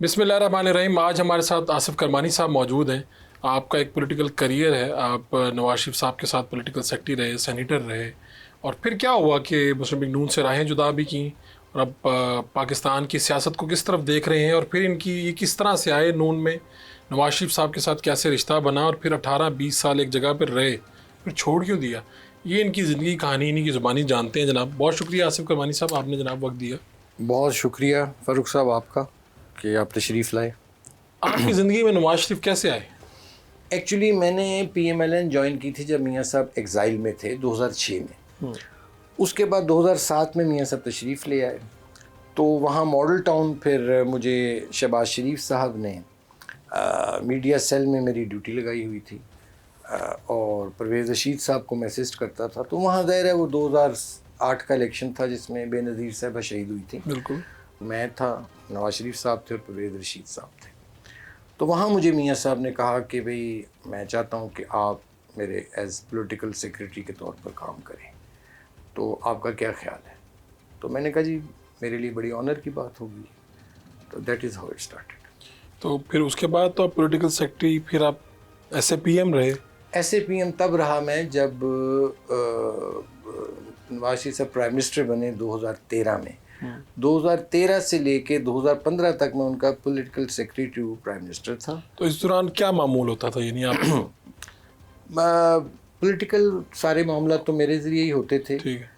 बिस्मिल्लाहिर्रहमानिर्रहीम। आज हमारे साथ आसिफ करमानी साहब मौजूद हैं। आपका एक पॉलिटिकल करियर है, आप नवाज शरीफ साहब के साथ पॉलिटिकल सेक्रेटरी रहे, सेनेटर रहे, और फिर क्या हुआ कि मुस्लिम लीग नून से राहें जुदा भी की, और अब पाकिस्तान की सियासत को किस तरफ देख रहे हैं, और फिर इनकी ये किस तरह से आए नून में, नवाज शरीफ साहब के साथ कैसे रिश्ता बना, और फिर 18-20 साल एक जगह पर रहे, फिर छोड़ क्यों दिया। ये इनकी ज़िंदगी कहानी, इन्हीं की ज़ुबानी जानते हैं जनाब। बहुत शुक्रिया आसिफ करमानी साहब, आपने जनाब वक्त दिया। बहुत शुक्रिया फ़ारूक साहब आपका कि आप तशरीफ़ लाए। आपकी ज़िंदगी में नवाज शरीफ कैसे आए? एक्चुअली मैंने PMLN ज्वाइन की थी जब मियाँ साहब एग्ज़ाइल में थे 2006 में। उसके बाद 2007 में मियाँ साहब तशरीफ़ ले आए, तो वहाँ मॉडल टाउन फिर मुझे शहबाज शरीफ साहब ने मीडिया सेल में मेरी ड्यूटी लगाई हुई थी, और परवेज़ रशीद साहब को मैं असिस्ट करता था। तो वहाँ ज़ाहिर है वो 2008 का इलेक्शन था जिसमें बेनज़ीर साहब शहीद हुई थी। बिल्कुल। मैं था, नवाज शरीफ साहब थे और परवेज़ रशीद साहब थे। तो वहाँ मुझे मियाँ साहब ने कहा कि भाई मैं चाहता हूँ कि आप मेरे एज़ पॉलिटिकल सेक्रेटरी के तौर पर काम करें, तो आपका क्या ख्याल है। तो मैंने कहा जी मेरे लिए बड़ी ऑनर की बात होगी। तो that is how it started. तो फिर उसके बाद तो आप पॉलिटिकल सेक्रेटरी, फिर आप SAPM रहे। SAPM तब रहा मैं जब नवाज शरीफ साहब प्राइम मिनिस्टर बने 2013 में। 2013 से लेके 2015 तक मैं उनका पॉलिटिकल सेक्रेटरी प्राइम मिनिस्टर था। तो इस दौरान क्या मामूल होता था, यानी आप पॉलिटिकल सारे मामला तो मेरे ज़रिए ही होते थे। ठीक है।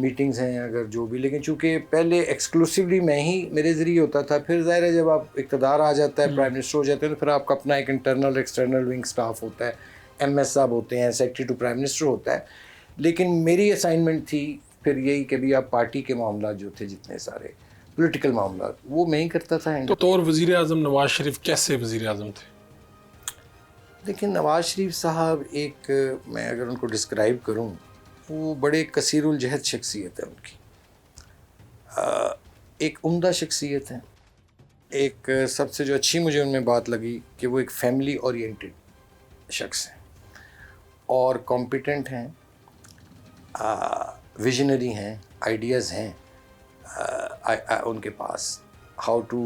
मीटिंग्स हैं अगर जो भी, लेकिन चूँकि पहले एक्सक्लूसिवली मैं ही मेरे ज़रिए होता था। फिर ज़ाहिर है जब आप इक़्तिदार आ जाता है, प्राइम मिनिस्टर हो जाते हैं, तो फिर आपका अपना एक इंटरनल एक्सटर्नल विंग स्टाफ होता है, MS साहब होते हैं, सेक्रेटरी टू प्राइम मिनिस्टर होता है। लेकिन मेरी असाइनमेंट थी फिर यही कि भी आप पार्टी के मामला जो थे, जितने सारे पॉलिटिकल मामला, वो मैं ही करता था। तो तौर वज़ीर आज़म नवाज शरीफ कैसे वज़ीर आज़म थे? देखिए नवाज शरीफ साहब एक, मैं अगर उनको डिस्क्राइब करूं, वो बड़े कसीरुल जहद शख्सियत है उनकी। एक उम्दा शख्सियत है। एक सबसे जो अच्छी मुझे उनमें बात लगी कि वो एक फैमिली ओरिएंटेड शख्स हैं और कॉम्पिटेंट हैं, विजनरी हैं, आइडियाज़ हैं उनके पास, how to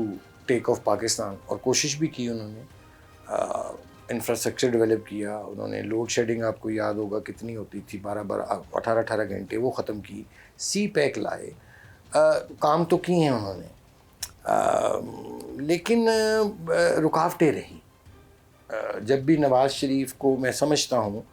take off Pakistan, और कोशिश भी की उन्होंने। इंफ्रास्ट्रक्चर डेवलप किया उन्होंने। लोड शेडिंग आपको याद होगा कितनी होती थी, 18 घंटे, वो ख़त्म की। CPEC लाए, काम तो किए हैं उन्होंने, लेकिन रुकावटें रही। जब भी नवाज़ शरीफ को मैं समझता हूँ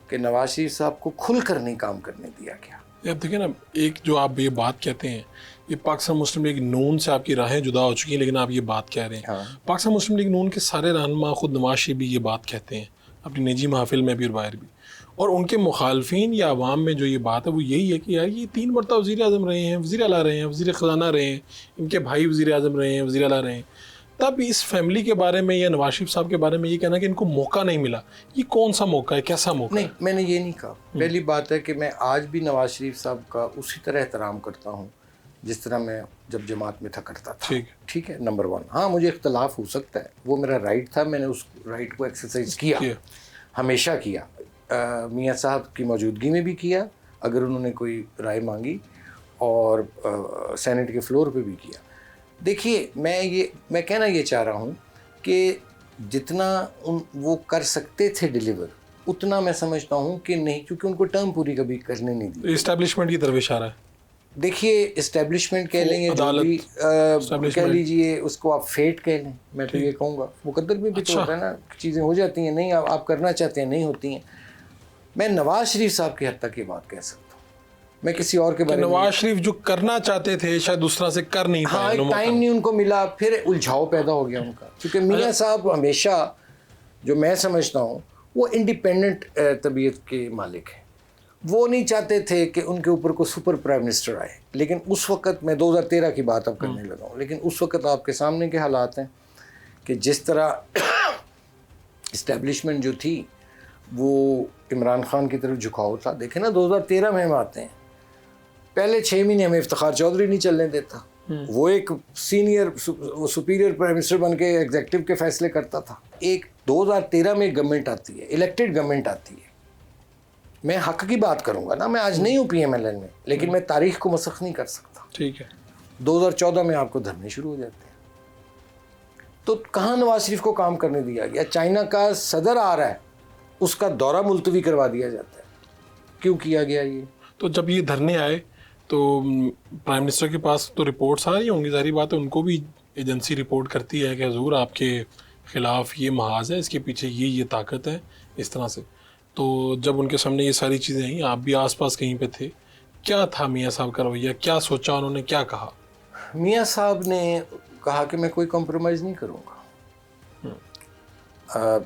कि नवाज शरीफ साहब को खुल कर नहीं काम करने दिया गया। ये आप देखिए ना, एक जो आप ये बात कहते हैं, ये पाकिस्तान मुस्लिम लीग नून से आपकी राहें जुदा हो चुकी हैं, लेकिन आप ये बात कह रहे हैं। हाँ। पाकिस्तान मुस्लिम लीग नून के सारे रहनुमा, खुद नवाज शरीफ भी ये बात कहते हैं अपनी निजी महफिल में भी और बाहर भी, और उनके मुखालफिन या अवाम में जो ये बात है वो यही है कि यार ये 3 मरतबा वज़ीर आज़म रहे हैं, वज़ीर आला रहे हैं, वज़ीर ख़ज़ाना रहे हैं, इनके भाई वज़ीर आज़म रहे हैं, वज़ीर आला रहे हैं। तब इस फैमिली के बारे में या नवाज शरीफ साहब के बारे में ये कहना कि इनको मौका नहीं मिला, ये कौन सा मौका है, कैसा मौका नहीं, है? मैंने ये नहीं कहा। पहली बात है कि मैं आज भी नवाज शरीफ साहब का उसी तरह एहतराम करता हूँ जिस तरह मैं जब जमात में था करता था। ठीक है, नंबर 1। हाँ, मुझे इख्तलाफ हो सकता है, वो मेरा राइट था, मैंने उस राइट को एक्सरसाइज किया, हमेशा किया। मियाँ साहब की मौजूदगी में भी किया अगर उन्होंने कोई राय मांगी, और सेनेट के फ्लोर पे भी किया। देखिए मैं कहना ये चाह रहा हूँ कि जितना वो कर सकते थे डिलीवर, उतना मैं समझता हूँ कि नहीं, क्योंकि उनको टर्म पूरी कभी करने नहीं दी। इस्टेब्लिशमेंट की तरफ इशारा है। देखिए, इस्टेब्लिशमेंट कह लेंगे, जो भी कह लीजिए, उसको आप फेट कह लें, मैं तो ये कहूँगा। मुकद्दर में भी तो होता है ना, चीज़ें हो जाती हैं, नहीं आप करना चाहते हैं, नहीं होती हैं। मैं नवाज शरीफ साहब की हद तक ये बात कह सकता हूँ, मैं किसी और के बारे में। नवाज शरीफ जो करना चाहते थे शायद दूसरा से कर नहीं पाए। हाँ, टाइम नहीं उनको मिला, फिर उलझाव पैदा हो गया उनका। क्योंकि मियाँ साहब हमेशा, जो मैं समझता हूँ, वो इंडिपेंडेंट तबीयत के मालिक हैं। वो नहीं चाहते थे कि उनके ऊपर कोई सुपर प्राइम मिनिस्टर आए। लेकिन उस वक़्त, मैं 2013 की बात अब करने लगा हूँ, लेकिन उस वक़्त आपके सामने के हालात हैं कि जिस तरह इस्टेब्लिशमेंट जो थी वो इमरान खान की तरफ झुकाव था। देखें ना, 2013 में हम आते हैं, पहले 6 महीने हमें इफ्तिखार चौधरी नहीं चलने देता। वो एक सीनियर सुपीरियर प्राइम मिनिस्टर बन के एग्जेक्टिव के फैसले करता था। एक 2013 में गवर्नमेंट आती है, इलेक्टेड गवर्नमेंट आती है। मैं हक की बात करूंगा ना, मैं आज नहीं हूँ PMLN में, लेकिन मैं तारीख को मसख नहीं कर सकता। ठीक है। 2014 में आपको धरने शुरू हो जाते हैं, तो कहाँ नवाज शरीफ को काम करने दिया गया? चाइना का सदर आ रहा है, उसका दौरा मुलतवी करवा दिया जाता है। क्यों किया गया ये? तो जब ये धरने आए तो प्राइम मिनिस्टर के पास तो रिपोर्ट्स आ रही होंगी, जारी बात है, उनको भी एजेंसी रिपोर्ट करती है कि हजूर आपके खिलाफ ये महाज है, इसके पीछे ये ताकत है, इस तरह से। तो जब उनके सामने ये सारी चीज़ें आई, आप भी आसपास कहीं पे थे, क्या था मियाँ साहब का रवैया, क्या सोचा उन्होंने, क्या कहा? मियाँ साहब ने कहा कि मैं कोई कॉम्प्रोमाइज़ नहीं करूँगा।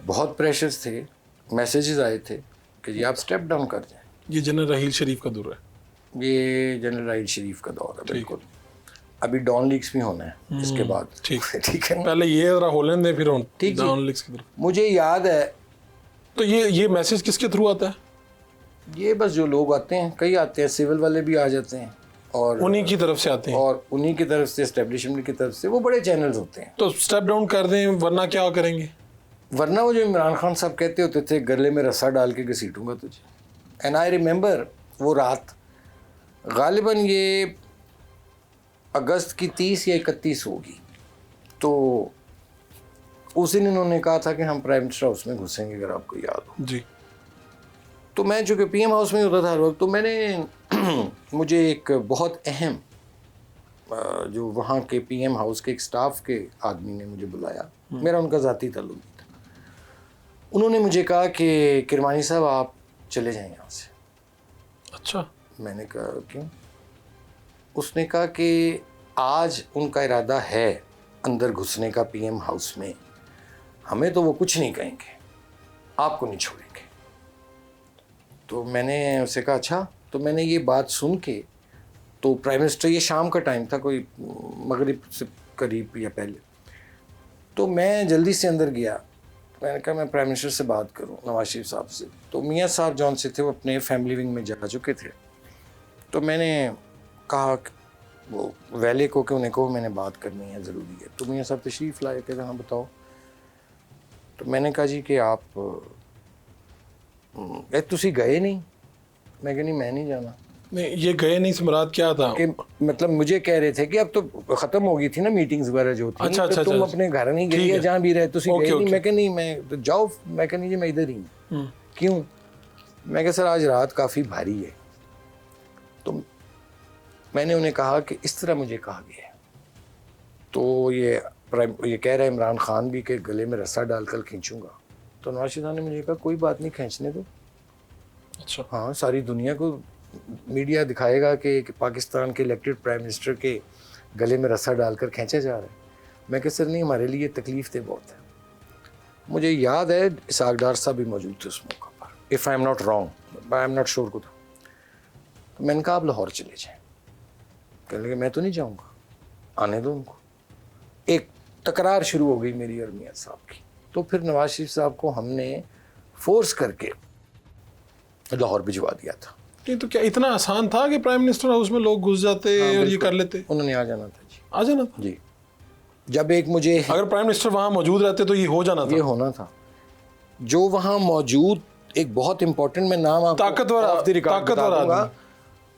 बहुत प्रेशर्स थे, मैसेजेस आए थे कि जी आप स्टेप डाउन कर जाएं। ये जनरल राहील शरीफ का दौर है, ये जनरल राहील शरीफ का दौर है, बिल्कुल। अभी डॉन लीग्स भी होना है इसके बाद, ठीक ठीक है ना? पहले ये जरा होलन दे, फिर ठीक है। डॉन लीग्स की तरफ। मुझे याद है, तो ये मैसेज किसके थ्रू आता है? ये बस जो लोग आते हैं, कई आते हैं, सिविल वाले भी आ जाते हैं, और उन्हीं की तरफ से आते हैं, और उन्हीं की तरफ से, एस्टेब्लिशमेंट की तरफ से। वो बड़े चैनल्स होते हैं। तो स्टेप डाउन कर दें, वरना क्या करेंगे? वरना वो जो इमरान खान साहब कहते होते थे, गले में रस्सा डाल के घसीटूंगा तुझे। एंड आई रिमेंबर वो रात, गालिबन ये अगस्त की 30 या 31 होगी, तो उस दिन इन्होंने कहा था कि हम प्राइम मिनिस्टर हाउस में घुसेंगे, अगर आपको याद हो जी। तो। मैं चूँकि पीएम हाउस में होता था हर वक्त, तो मैंने मुझे एक बहुत अहम जो वहाँ के पीएम हाउस के एक स्टाफ के आदमी ने मुझे बुलाया, मेरा उनका ज़ाती ताल्लुक था। उन्होंने मुझे कहा कि किरमानी साहब आप चले जाएं यहाँ से। अच्छा। मैंने कहा क्यों? उसने कहा कि आज उनका इरादा है अंदर घुसने का पीएम हाउस में, हमें तो वो कुछ नहीं कहेंगे, आपको नहीं छोड़ेंगे। तो मैंने उसे कहा अच्छा। तो मैंने ये बात सुन के, तो प्राइम मिनिस्टर, ये शाम का टाइम था, कोई मगरिब से करीब या पहले, तो मैं जल्दी से अंदर गया। मैंने कहा मैं प्राइम मिनिस्टर से बात करूं, नवाज शरीफ साहब से। तो मियाँ साहब जौन से थे वो अपने फैमिली विंग में जा चुके थे। तो मैंने कहा वो वैले को कि उन्हें कहो मैंने बात करनी है, ज़रूरी है। तो मियाँ साहब तशरीफ़ लाए, कहते हाँ बताओ। तो मैंने कहा जी कि आप तुसी गए नहीं? मैं कहा नहीं, मैं नहीं जाना। नहीं, ये गए नहीं से मुराद क्या था? कि मतलब मुझे कह रहे थे कि अब तो ख़त्म हो गई थी ना मीटिंग्स वगैरह जो थी। अच्छा, तो अच्छा, तुम अच्छा, अपने घर नहीं गए या जहाँ भी रहे, तुसी गए नहीं? मैं कहा नहीं, मैं तो जाओ। मैं कहा नहीं जी, मैं इधर ही हूँ। क्यों? मैं कहा सर आज रात काफ़ी भारी है। तो मैंने उन्हें कहा कि इस तरह मुझे कहा गया है। तो ये कह रहा है इमरान खान भी के गले में रस्सा डालकर खींचूंगा। तो नवाज शरीफ ने मुझे कहा कोई बात नहीं, खींचने दो। अच्छा। हाँ, सारी दुनिया को मीडिया दिखाएगा कि पाकिस्तान के इलेक्टेड प्राइम मिनिस्टर के गले में रस्सा डालकर खींचा जा रहा है। मैं कहा सर नहीं, हमारे लिए तकलीफ दे बहुत है। मुझे याद है इसाक डार साहब भी मौजूद थे उस मौका पर, if I am not wrong, I am not sure को था। तो मैंने कहा आप लाहौर चले जाएँ। कहने लगे मैं तो नहीं जाऊँगा, आने दो उनको। एक तकरार शुरू हो गई मेरी और मियाँ साहब की। तो फिर नवाज शरीफ साहब को हमने फोर्स करके लाहौर भिजवा दिया था। नहीं तो क्या इतना आसान था कि प्राइम मिनिस्टर हाउस में लोग घुस जाते और ये कर लेते? उन्होंने आ जाना था जी, आ जाना था जी। जब एक मुझे, अगर प्राइम मिनिस्टर वहाँ मौजूद रहते तो ये हो जाना था, ये होना था। जो वहाँ मौजूद एक बहुत इंपॉर्टेंट, मैं नाम आपको ताकतवर आदमी,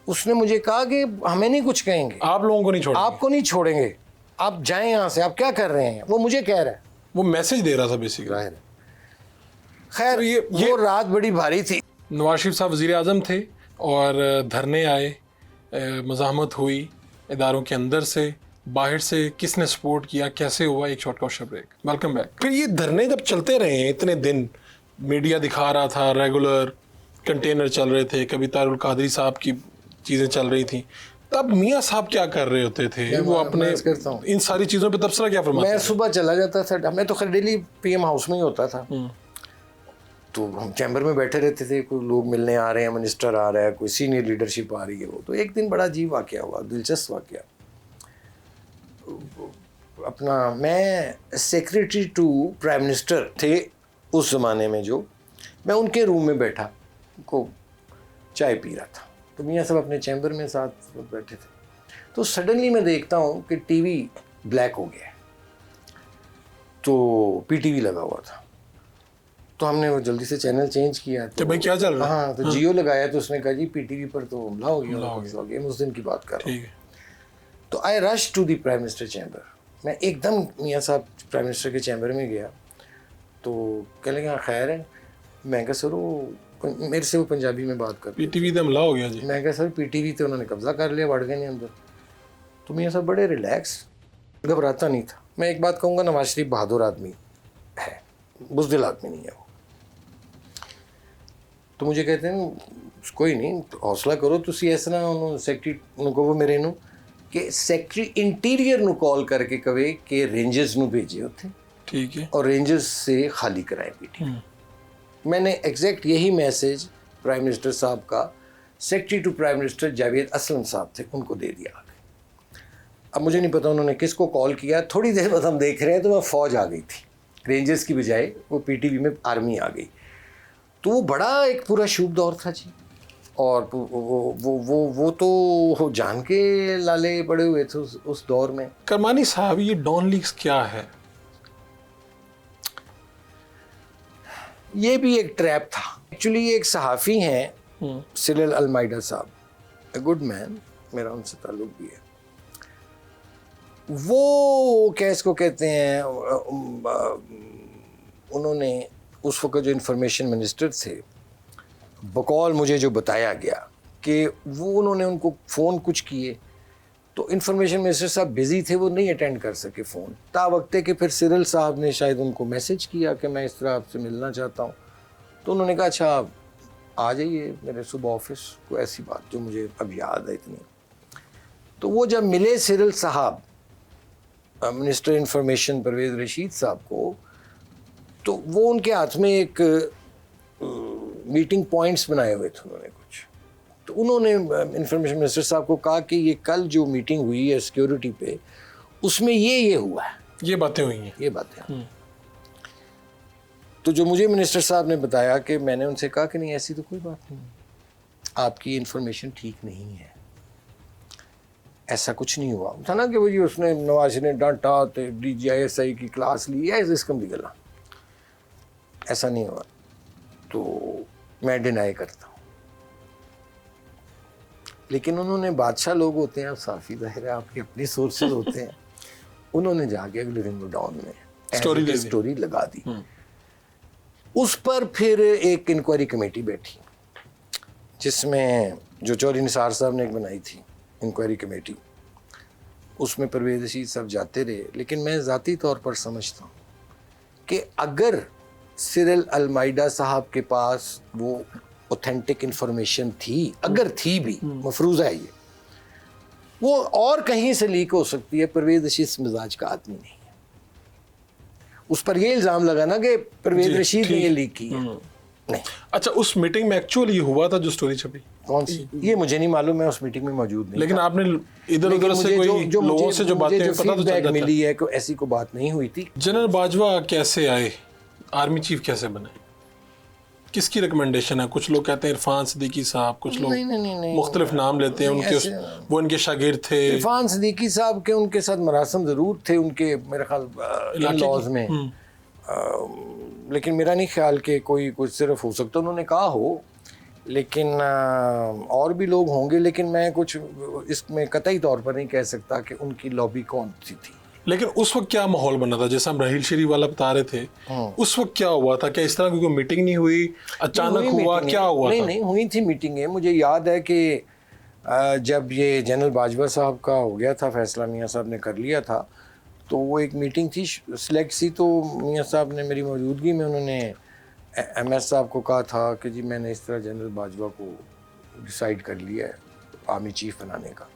उसने मुझे कहा कि हमें नहीं कुछ कहेंगे, आप लोगों को नहीं छोड़ेंगे, आपको नहीं छोड़ेंगे, आप जाएं यहाँ से, आप क्या कर रहे हैं। वो मुझे कह रहा है, वो मैसेज दे रहा था बेसिकली। खैर वो रात बड़ी भारी थी। नवाज शरीफ साहब वज़ीर आज़म थे और धरने आए, मज़ाहमत हुई इदारों के अंदर से, बाहर से, किसने सपोर्ट किया, कैसे हुआ? एक short kosher break, welcome back. फिर ये धरने जब चलते रहे इतने दिन, मीडिया दिखा रहा था, रेगुलर कंटेनर चल रहे थे, कभी तारुल कादरी साहब की चीज़ें चल रही थी, तब मियाँ साहब क्या कर रहे होते थे? वो अपने इन सारी चीज़ों पे तबसरा क्या फरमाते? मैं सुबह चला जाता था, मैं तो खैर डेली पीएम हाउस में ही होता था। तो हम चैम्बर में बैठे रहते थे, कोई लोग मिलने आ रहे हैं, मिनिस्टर आ रहा है, कोई सीनियर लीडरशिप आ रही है। वो तो एक दिन बड़ा अजीब वाक़या हुआ, दिलचस्प वाक़या। अपना मैं सेक्रेटरी टू प्राइम मिनिस्टर थे उस ज़माने में, जो मैं उनके रूम में बैठा को चाय पी रहा था। तो मियाँ सब अपने चैम्बर में साथ बैठे थे। तो सडनली मैं देखता हूँ कि टीवी ब्लैक हो गया है, तो पीटीवी लगा हुआ था। तो हमने वो जल्दी से चैनल चेंज किया। तो भाई क्या चल रहा है? हाँ, तो जियो लगाया। तो उसने कहा जी पीटीवी पर तो हमला हो गया। मैं उस दिन की बात कर रहा हूँ। तो I rush to the prime minister chamber. मैं एकदम मियाँ साहब प्राइम मिनिस्टर के चैम्बर में गया तो कह लगे हाँ खैर है। मैं कहा सर वो मेरे से वो पंजाबी में बात कर पीटीवी पे हमला हो गया जी। मैं कहा सर पीटीवी तो उन्होंने कब्जा कर लिया, बढ़ गए नहीं अंदर। तो मियाँ साहब बड़े रिलैक्स, घबराता नहीं था। मैं एक बात कहूँगा, नवाज शरीफ बहादुर आदमी है, बुज़दिल आदमी नहीं है वो। तो मुझे कहते हैं कोई नहीं हौसला करो तुसी इस तरह उन्होंने सैकटरी ਨੂੰ ਕਹੋ ਮੇਰੇ ਨੂੰ ਕਿ ਸੈਕਟਰੀ ਇੰਟੀਰੀਅਰ ਨੂੰ ਕਾਲ ਕਰਕੇ ਕਵੇ ਕਿ रेंजर्स ਨੂੰ भेजे ਉੱਥੇ, ठीक है, और रेंजर्स से खाली कराए पीटी। मैंने एग्जैक्ट यही मैसेज प्राइम मिनिस्टर साहब का secretary to prime minister Javed Aslam साहब थे उनको दे दिया। अब मुझे नहीं पता उन्होंने किसको कॉल किया। थोड़ी देर बाद हम देख रहे हैं तो वह फ़ौज आ गई थी, रेंजर्स की बजाय वो पीटीवी में आर्मी आ गई। तो वो बड़ा एक पूरा शुभ दौर था जी। और वो तो जान के लाले पड़े हुए थे उस दौर में। करमानी साहब ये डॉन लीग्स क्या है? ये भी एक ट्रैप था। एक्चुअली एक सहाफ़ी हैं सिरिल अलमाइडा साहब, ए गुड मैन, मेरा उनसे ताल्लुक़ भी है। वो क्या इसको कहते हैं, उन्होंने उस वक्त जो इंफॉर्मेशन मिनिस्टर थे, बकौल मुझे जो बताया गया कि वो उन्होंने उनको फ़ोन कुछ किए तो इंफॉर्मेशन मिनिस्टर साहब बिज़ी थे, वो नहीं अटेंड कर सके फ़ोन। तावक्ते के फिर सिरिल साहब ने शायद उनको मैसेज किया कि मैं इस तरह आपसे मिलना चाहता हूँ। तो उन्होंने कहा अच्छा आप आ जाइए मेरे सुबह ऑफिस, को ऐसी बात जो मुझे अब याद है इतनी। तो वो जब मिले सिरिल साहब मिनिस्टर इंफॉर्मेशन परवेज़ रशीद साहब को, तो वो उनके हाथ में एक मीटिंग पॉइंट्स बनाए हुए थे उन्होंने कुछ। तो उन्होंने इंफॉर्मेशन मिनिस्टर साहब को कहा कि ये कल जो मीटिंग हुई है सिक्योरिटी पे, उसमें ये हुआ है, ये बातें हुई हैं, ये बातें। तो जो मुझे मिनिस्टर साहब ने बताया कि मैंने उनसे कहा कि नहीं ऐसी तो कोई बात नहीं, आपकी इंफॉर्मेशन ठीक नहीं है, ऐसा कुछ नहीं हुआ था ना कि वो जी उसने नवाज ने डांटा तो DGISI की क्लास ली है इसकम दी गला, ऐसा नहीं हुआ। तो मैं डिनाई करता हूँ। लेकिन उन्होंने, बादशाह लोग होते हैं, आप साफ़ी ज़ाहिर है आपके अपनी सोर्सेज होते हैं, उन्होंने जाके अगले दिन गोडाउन में स्टोरी लगा दी। उस पर फिर एक इंक्वायरी कमेटी बैठी जिसमें जो चौधरी निसार साहब ने एक बनाई थी इंक्वायरी कमेटी, उसमें परवेज़ रशीद साहब जाते रहे। लेकिन मैं ज़ाती तौर पर समझता हूँ कि अगर सिरिल अलमाइडा साहब के पास वो ऑथेंटिक इंफॉर्मेशन थी, अगर थी भी, मफरूज़ा है ये, वो और कहीं से लीक हो सकती है। परवेज़ रशीद मिजाज का आदमी नहीं है। उस पर ये इल्ज़ाम लगा ना कि परवेज़ रशीद ने ये लीक की है, नहीं। अच्छा, उस मीटिंग में एक्चुअली हुआ था जो स्टोरी छपी, कौन सी ये मुझे नहीं मालूम, मैं उस मीटिंग में मौजूद नहीं। लेकिन आपने इधर उधर से कोई लोगों से जो बातें पता तो चल जाता मिली है कि ऐसी कोई बात नहीं हुई थी। जनरल बाजवा कैसे आए, आर्मी चीफ कैसे बने, किसकी रिकमेंडेशन है? कुछ लोग कहते हैं इरफान सिद्दीकी साहब, कुछ लोग मुख्तलिफ नाम लेते हैं उनके, वो उनके शागिर्द थे। इरफान सिद्दीकी साहब के उनके साथ मरासम ज़रूर थे उनके मेरे ख्याल लॉज में, लेकिन मेरा नहीं ख्याल कि कोई कुछ सिर्फ हो सकता, उन्होंने कहा हो, लेकिन और भी लोग होंगे। लेकिन मैं कुछ इसमें कतई तौर पर नहीं कह सकता कि उनकी लॉबी कौन सी थी। लेकिन उस वक्त क्या माहौल बना था, जैसे हम रहील शरीफ वाला बता रहे थे, उस वक्त क्या हुआ था? क्या इस तरह की कोई मीटिंग नहीं हुई, अचानक हुआ, क्या हुआ? नहीं हुई थी मीटिंगें। मुझे याद है कि जब ये जनरल बाजवा साहब का हो गया था फैसला, मियाँ साहब ने कर लिया था, तो वो एक मीटिंग थी सिलेक्ट सी, तो मियाँ साहब ने मेरी मौजूदगी में उन्होंने MS साहब को कहा था कि जी मैंने इस तरह जनरल बाजवा को डिसाइड कर लिया है आर्मी चीफ बनाने का।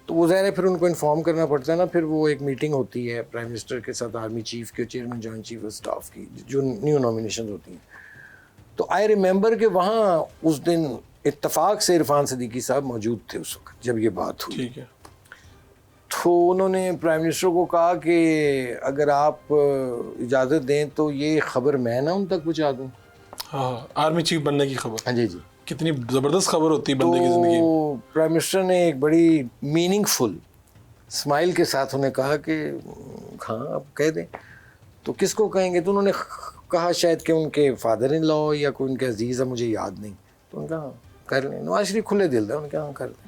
तो वो ज़ाहिर है फिर उनको इन्फॉर्म करना पड़ता है ना। फिर वो एक मीटिंग होती है प्राइम मिनिस्टर के साथ आर्मी चीफ के, chairman joint chief of staff की, जो न्यू नॉमिनेशन होती हैं। तो आई रिमेंबर कि वहाँ उस दिन इत्तफाक से इरफान सिद्दीकी साहब मौजूद थे उस वक्त जब ये बात हुई। ठीक है। तो उन्होंने प्राइम मिनिस्टर को कहा कि अगर आप इजाज़त दें तो ये ख़बर मैं ना उन तक पहुँचा दूँ। हाँ, आर्मी चीफ बनने की खबर। हाँ जी। कितनी ज़बरदस्त खबर होती है बंदे की ज़िंदगी में। प्राइम मिनिस्टर ने एक बड़ी मीनिंगफुल स्माइल के साथ उन्हें कहा कि हाँ आप कह दें। तो किसको कहेंगे? तो उन्होंने कहा शायद कि उनके फादर इन लॉ या कोई उनके अजीज़ है, मुझे याद नहीं। तो उन्होंने कहा कर लें। नवाज शरीफ खुले दिल था, उन्होंने कहा हाँ कर लें।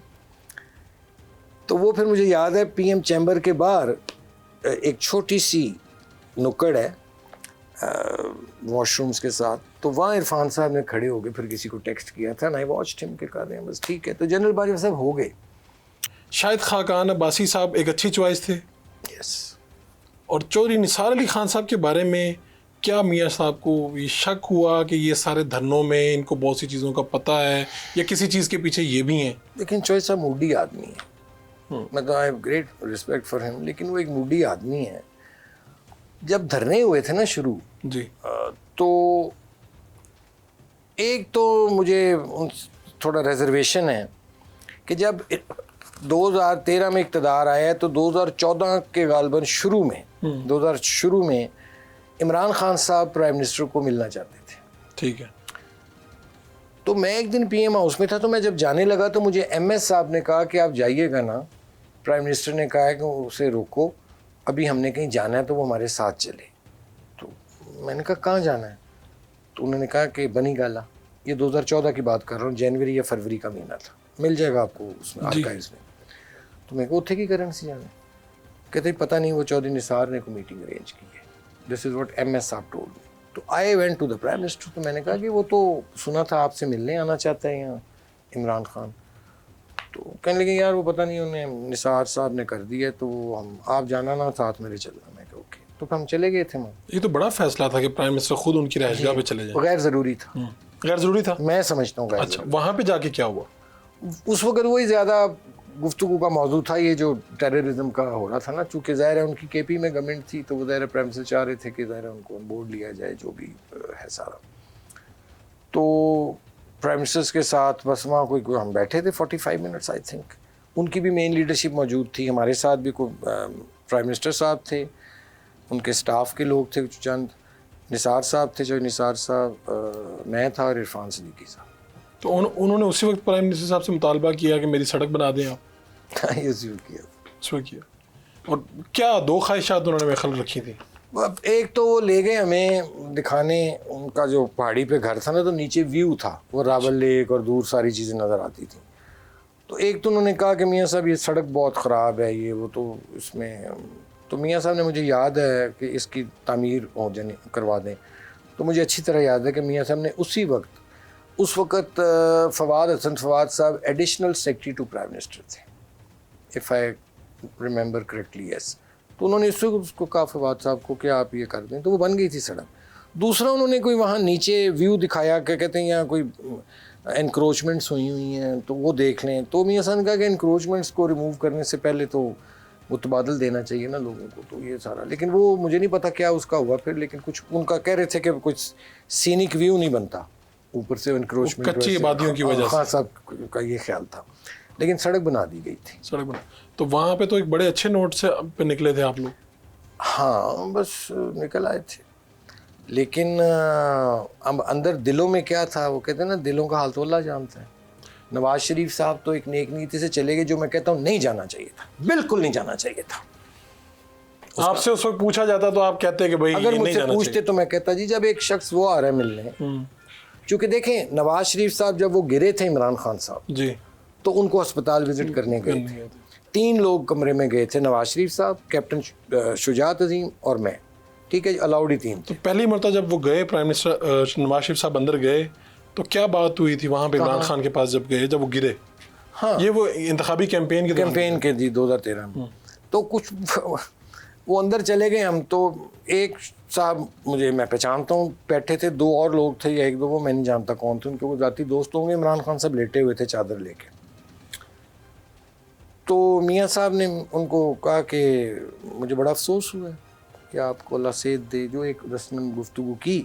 तो वो फिर मुझे याद है PM चैम्बर के बाहर एक छोटी सी नुक्कड़ है वॉशरूम्स के साथ, तो वहाँ इरफान साहब ने खड़े हो गए, फिर किसी को टेक्स्ट किया था, आई वॉच्ड हिम के कर रहे हैं बस ठीक है, तो जनरल बाजवा साहब हो गए। शाहिद खाकान अब्बासी साहब एक अच्छी चॉइस थे। यस। और चौधरी निसार अली खान साहब के बारे में क्या मियाँ साहब को ये शक हुआ कि ये सारे धरनों में इनको बहुत सी चीज़ों का पता है या किसी चीज़ के पीछे ये भी हैं? लेकिन चॉइस साहब मूडी आदमी है, मतलब I have great respect for him, लेकिन वो एक मूडी आदमी है। जब धरने हुए थे ना शुरू जी, तो एक तो मुझे थोड़ा रिजर्वेशन है कि जब 2013 में इक़्तिदार आया है तो 2014 के गालबन शुरू में 2000 शुरू में इमरान खान साहब प्राइम मिनिस्टर को मिलना चाहते थे। ठीक है। तो मैं एक दिन पीएम हाउस में था, तो मैं जब जाने लगा तो मुझे एमएस साहब ने कहा कि आप जाइएगा ना, प्राइम मिनिस्टर ने कहा है कि उसे रोको, अभी हमने कहीं जाना है तो वो हमारे साथ चले। तो मैंने कहा कहाँ जाना है? तो उन्होंने कहा कि बनी गाला, ये 2014 की बात कर रहा हूँ, जनवरी या फरवरी का महीना था, मिल जाएगा आपको उसमें आर्काइव्स में। तो मैं को थे की करेंसी जाना, कहते पता नहीं वो चौधरी निसार ने कोई मीटिंग अरेंज की है, दिस इज़ व्हाट एमएस साहब टोल्ड मी। तो I went to the prime minister, तो मैंने कहा कि वो तो सुना था आपसे मिलने आना चाहता है यहाँ इमरान खान। तो कहने लगे यार वो पता नहीं उन्हें निसार साहब ने कर दिया, तो हम आप जाना ना साथ मेरे चलना। मैं कहा ओके, तो हम चले गए थे। वहाँ ये तो बड़ा फैसला था कि प्राइम मिनिस्टर खुद उनकी रहशगाह पे चले जाए। गैर ज़रूरी था, गैर ज़रूरी था, मैं समझता हूँ। अच्छा, वहाँ पे जाके क्या हुआ? उस वक्त वही ज़्यादा गुफ्तगू का मौजू था, ये जो टेररिज्म का हो रहा था ना, चूँकि ज़ाहिर है उनकी केपी में गवर्नमेंट थी, तो वो ज़ाहिर प्राइम मिनिस्टर चाह रहे थे कि ज़ाहिर उनको बोर्ड लिया जाए, जो भी है सारा। तो प्राइम मिनिस्टर्स के साथ बस वहाँ कोई हम बैठे थे 45 मिनट्स आई थिंक। उनकी भी मेन लीडरशिप मौजूद थी, हमारे साथ भी कोई प्राइम मिनिस्टर साहब थे, उनके स्टाफ के लोग थे चंद, निसार साहब थे, जो निसार साहब, मैं था और इरफान सदीकी साहब। तो उन्होंने उसी वक्त प्राइम मिनिस्टर साहब से मुतालबा किया कि मेरी सड़क बना दें आप? ये ज़रूर किया, उसमें किया। और क्या दो ख्वाहिशात उन्होंने मेरे ख्याल रखी थी? अब एक तो वो ले गए हमें दिखाने, उनका जो पहाड़ी पे घर था ना, तो नीचे व्यू था, वो रावल लेक और दूर सारी चीज़ें नज़र आती थी। तो एक तो उन्होंने कहा कि मियाँ साहब ये सड़क बहुत ख़राब है, ये वो, तो इसमें तो मियाँ साहब ने, मुझे याद है कि इसकी तामीर हो जाने करवा दें। तो मुझे अच्छी तरह याद है कि मियाँ साहब ने उस वक़्त फवाद हसन फवाद साहब additional secretary to prime minister थे, if I remember correctly, yes. तो उन्होंने उसको कहा फवाद साहब को कि आप ये कर दें, तो वो बन गई थी सड़क। दूसरा उन्होंने कोई वहाँ नीचे व्यू दिखाया, क्या कहते हैं यहाँ कोई एनक्रोचमेंट्स हुई हैं, तो वो देख लें। तो मियाँ साहब ने कहा कि एनक्रोचमेंट्स को रिमूव करने से पहले तो वो तबादल देना चाहिए ना लोगों को, तो ये सारा। लेकिन वो मुझे नहीं पता क्या उसका हुआ फिर, लेकिन कुछ उनका कह रहे थे कि कुछ सीनिक व्यू नहीं बनता ऊपर से एनक्रोचमेंट, कच्ची आबादियों की वजह से। हाँ साहब का ये ख्याल था, लेकिन सड़क बना दी गई थी। सड़क बना, तो वहाँ पे तो एक बड़े अच्छे नोट से पे निकले थे आप लोग। हाँ बस निकल आए थे, लेकिन अब अंदर दिलों में क्या था, वो कहते हैं ना दिलों का हाल तो अल्लाह जानता है। नवाज शरीफ साहब तो एक नेक नीति से चले गए, जो मैं कहता हूँ नहीं जाना चाहिए था, बिल्कुल नहीं जाना चाहिए था। आपसे उस वक्त पूछा जाता तो आप कहते कि भाई अगर नहीं मुझसे जाना पूछते चाहिए। तो मैं कहता जी, जब एक शख्स वो आ रहा है मिलने, क्योंकि देखें नवाज शरीफ साहब जब वो गिरे थे इमरान खान साहब जी, तो उनको अस्पताल विजिट करने गए थे। 3 लोग कमरे में गए थे, नवाज शरीफ साहब, कैप्टन शुजात अजीम और मैं, ठीक है, अलाउड ही 3 तो पहली मरतबा जब वो गए प्राइम मिनिस्टर नवाज शरीफ साहब अंदर गए, तो क्या बात हुई थी वहाँ पे इमरान खान के पास जब गए, जब वो गिरे? हाँ, ये वो इंतखाबी कैंपेन के थी 2013 में। तो कुछ वो अंदर चले गए हम, तो एक साहब मुझे, मैं पहचानता हूँ, बैठे थे, 2 और लोग थे या 1-2, वो मैं नहीं जानता कौन थे, उनके वो जाती दोस्त होंगे। इमरान खान साहब लेटे हुए थे चादर लेके। तो मियाँ साहब ने उनको कहा कि मुझे बड़ा अफसोस हुआ कि आपको अल्लाह सेहत दे, जो एक रस्मन गुफ्तगू की।